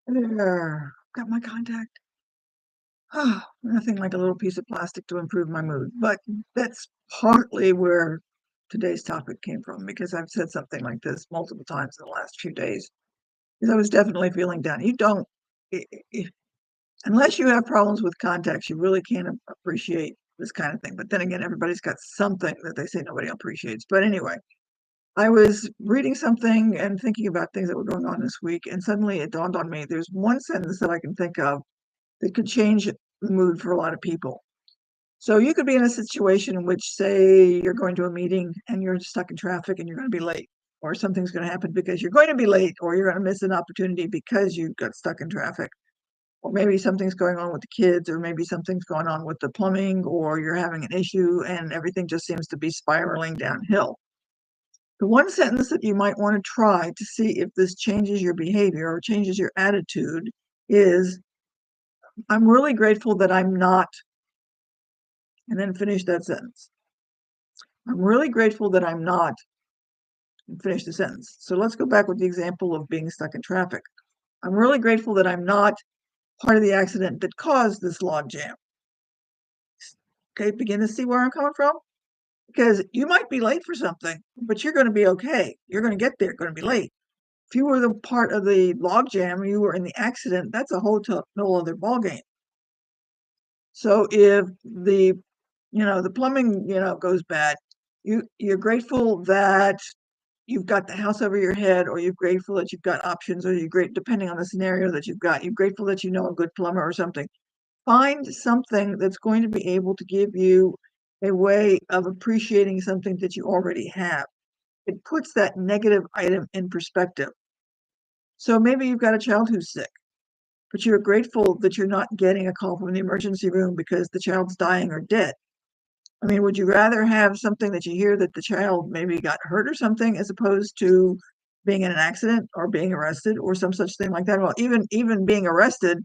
Got my contact. Nothing like a little piece of plastic to improve my mood. But that's partly where today's topic came from, because I've said something like this multiple times in the last few days. Because I was definitely feeling down. You don't, I- I- unless you have problems with contacts, you really can't appreciate this kind of thing. But then again, everybody's got something that they say nobody appreciates. But anyway, I was reading something and thinking about things that were going on this week, and suddenly it dawned on me there's one sentence that I can think of that could change the mood for a lot of people. So you could be in a situation in which, say, you're going to a meeting and you're stuck in traffic and you're going to be late, or something's going to happen because you're going to be late, or you're going to miss an opportunity because you got stuck in traffic. Or maybe something's going on with the kids, or maybe something's going on with the plumbing, or you're having an issue and everything just seems to be spiraling downhill. The one sentence that you might want to try to see if this changes your behavior or changes your attitude is, I'm really grateful that I'm not, and then finish that sentence. I'm really grateful that I'm not, and finish the sentence. So let's go back with the example of being stuck in traffic. I'm really grateful that I'm not part of the accident that caused this log jam. Okay, begin to see where I'm coming from? Because you might be late for something, but you're going to be okay. You're going to get there, going to be late. If you were the part of the log jam, you were in the accident, that's a whole no other ballgame. So if the plumbing, goes bad, you're grateful that you've got the house over your head, or you're grateful that you've got options, or you're great, depending on the scenario that you've got, you're grateful that you know a good plumber or something. Find something that's going to be able to give you a way of appreciating something that you already have. It puts that negative item in perspective. So maybe you've got a child who's sick, but you're grateful that you're not getting a call from the emergency room because the child's dying or dead. I mean, would you rather have something that you hear that the child maybe got hurt or something, as opposed to being in an accident or being arrested or some such thing like that? Well, even being arrested,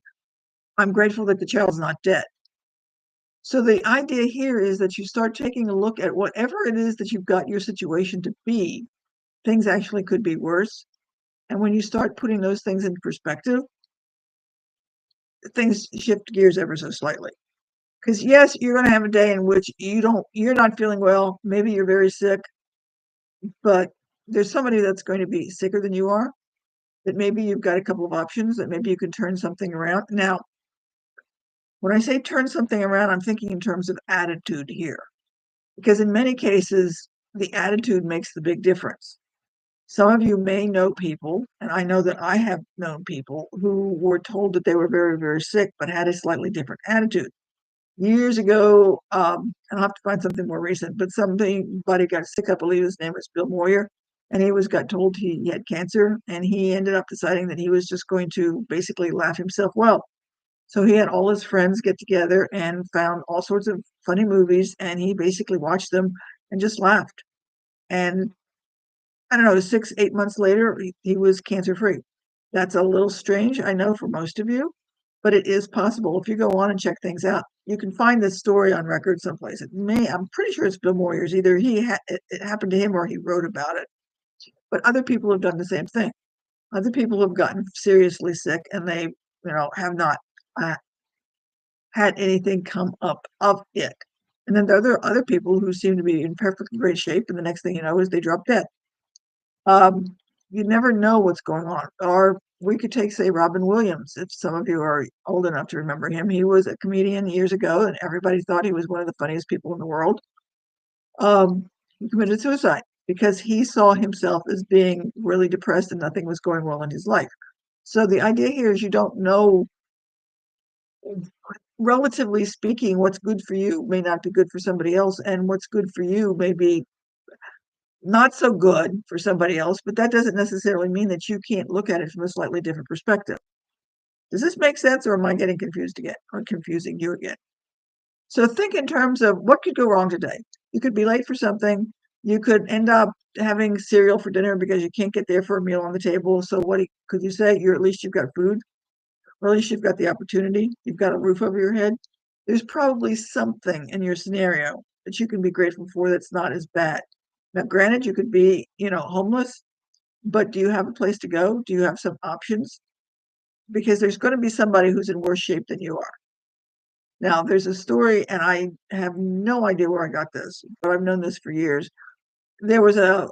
I'm grateful that the child's not dead. So the idea here is that you start taking a look at whatever it is that you've got your situation to be. Things actually could be worse. And when you start putting those things into perspective, things shift gears ever so slightly. Because yes, you're going to have a day in which you're not feeling well. Maybe you're very sick, but there's somebody that's going to be sicker than you are, that maybe you've got a couple of options, that maybe you can turn something around. Now, when I say turn something around, I'm thinking in terms of attitude here, because in many cases, the attitude makes the big difference. Some of you may know people, and I know that I have known people who were told that they were very, very sick, but had a slightly different attitude. Years ago, I'll have to find something more recent, but somebody got sick. I believe his name was Bill Moyer, and got told he had cancer, and he ended up deciding that he was just going to basically laugh himself well. So he had all his friends get together and found all sorts of funny movies, and he basically watched them and just laughed. And I don't know, 6, 8 months later, he was cancer free. That's a little strange, I know, for most of you, but it is possible. If you go on and check things out, you can find this story on record someplace. I'm pretty sure it's Bill Moyer's. Either it happened to him or he wrote about it. But other people have done the same thing. Other people have gotten seriously sick, and they, have not uh, had anything come up of it. And then there are other people who seem to be in perfectly great shape, and the next thing you know is they drop dead. Um, you never know what's going on. Or we could take, say, Robin Williams, if some of you are old enough to remember him. He was a comedian years ago, and everybody thought he was one of the funniest people in the world. He committed suicide because he saw himself as being really depressed and nothing was going well in his life. So the idea here is you don't know, relatively speaking, what's good for you may not be good for somebody else, and what's good for you may be not so good for somebody else, but that doesn't necessarily mean that you can't look at it from a slightly different perspective. Does this make sense, or am I getting confused again, or confusing you again? So think in terms of what could go wrong today. You could be late for something. You could end up having cereal for dinner because you can't get there for a meal on the table. So what could you say? At least you've got food, or at least you've got the opportunity. You've got a roof over your head. There's probably something in your scenario that you can be grateful for that's not as bad. Now, granted, you could be, homeless, but do you have a place to go? Do you have some options? because there's going to be somebody who's in worse shape than you are. Now, there's a story, and I have no idea where I got this, but I've known this for years. There was a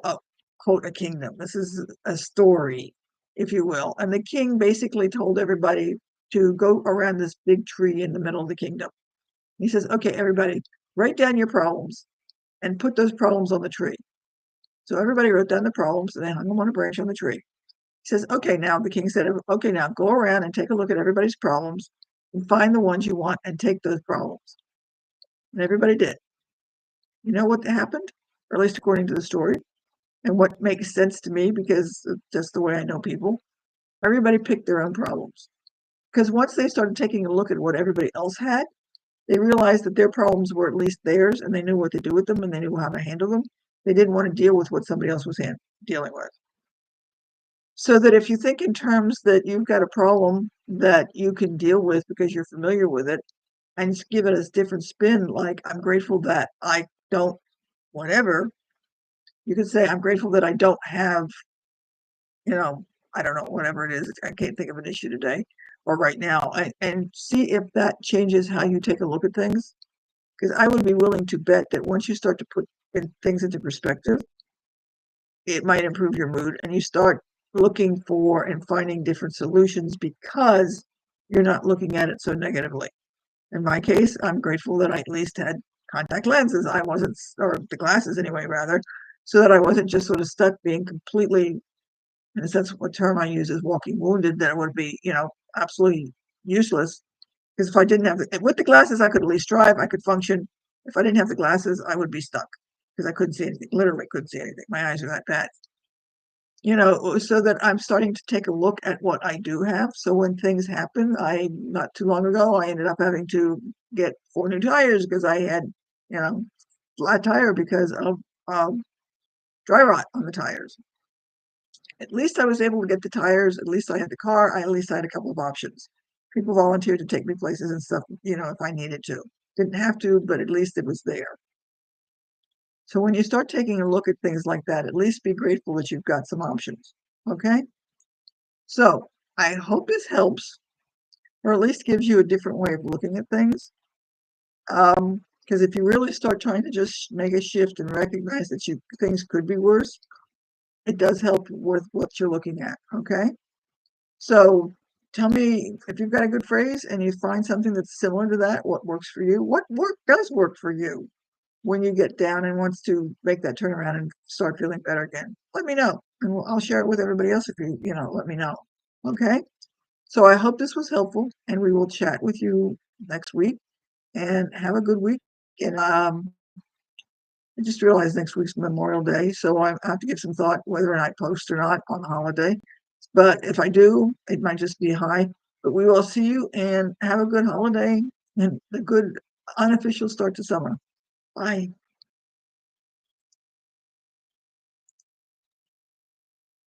quote, a kingdom. This is a story, if you will. And the king basically told everybody to go around this big tree in the middle of the kingdom. He says, okay, everybody, write down your problems and put those problems on the tree. So everybody wrote down the problems and they hung them on a branch on the tree. He says, okay, now the king said, okay, now go around and take a look at everybody's problems and find the ones you want and take those problems. And everybody did. You know what happened? Or at least according to the story, and what makes sense to me because of just the way I know people. Everybody picked their own problems. Because once they started taking a look at what everybody else had, they realized that their problems were at least theirs and they knew what to do with them and they knew how to handle them. They didn't want to deal with what somebody else was dealing with. So that if you think in terms that you've got a problem that you can deal with because you're familiar with it, and give it a different spin, like I'm grateful that I don't, whatever, you could say, I'm grateful that I don't have, you know, I don't know, whatever it is. I can't think of an issue today or right now. And see if that changes how you take a look at things. Because I would be willing to bet that once you start to put things into perspective, it might improve your mood and you start looking for and finding different solutions because you're not looking at it so negatively. In my case, I'm grateful that I at least had contact lenses. I wasn't, or the glasses anyway, rather, so that I wasn't just sort of stuck being completely, in a sense, what term I use is walking wounded, that it would be, absolutely useless. Because if I didn't have with the glasses, I could at least drive, I could function. If I didn't have the glasses, I would be stuck because I couldn't see anything, literally couldn't see anything. My eyes are that bad. So that I'm starting to take a look at what I do have. So when things happen, not too long ago, I ended up having to get 4 new tires because I had, flat tire because of dry rot on the tires. At least I was able to get the tires. At least I had the car. At least I had a couple of options. People volunteered to take me places and stuff, if I needed to. Didn't have to, but at least it was there. So when you start taking a look at things like that, at least be grateful that you've got some options. Okay? So I hope this helps, or at least gives you a different way of looking at things. Because if you really start trying to just make a shift and recognize that things could be worse, it does help with what you're looking at. Okay? So tell me if you've got a good phrase and you find something that's similar to that, what works for you? What does work for you when you get down and wants to make that turnaround and start feeling better again? Let me know, and I'll share it with everybody else if you let me know. Okay? So I hope this was helpful, and we will chat with you next week. And have a good week. And I just realized next week's Memorial Day, so I have to give some thought whether or not I post or not on the holiday. But if I do, it might just be high. But we will see you and have a good holiday and a good unofficial start to summer. Bye.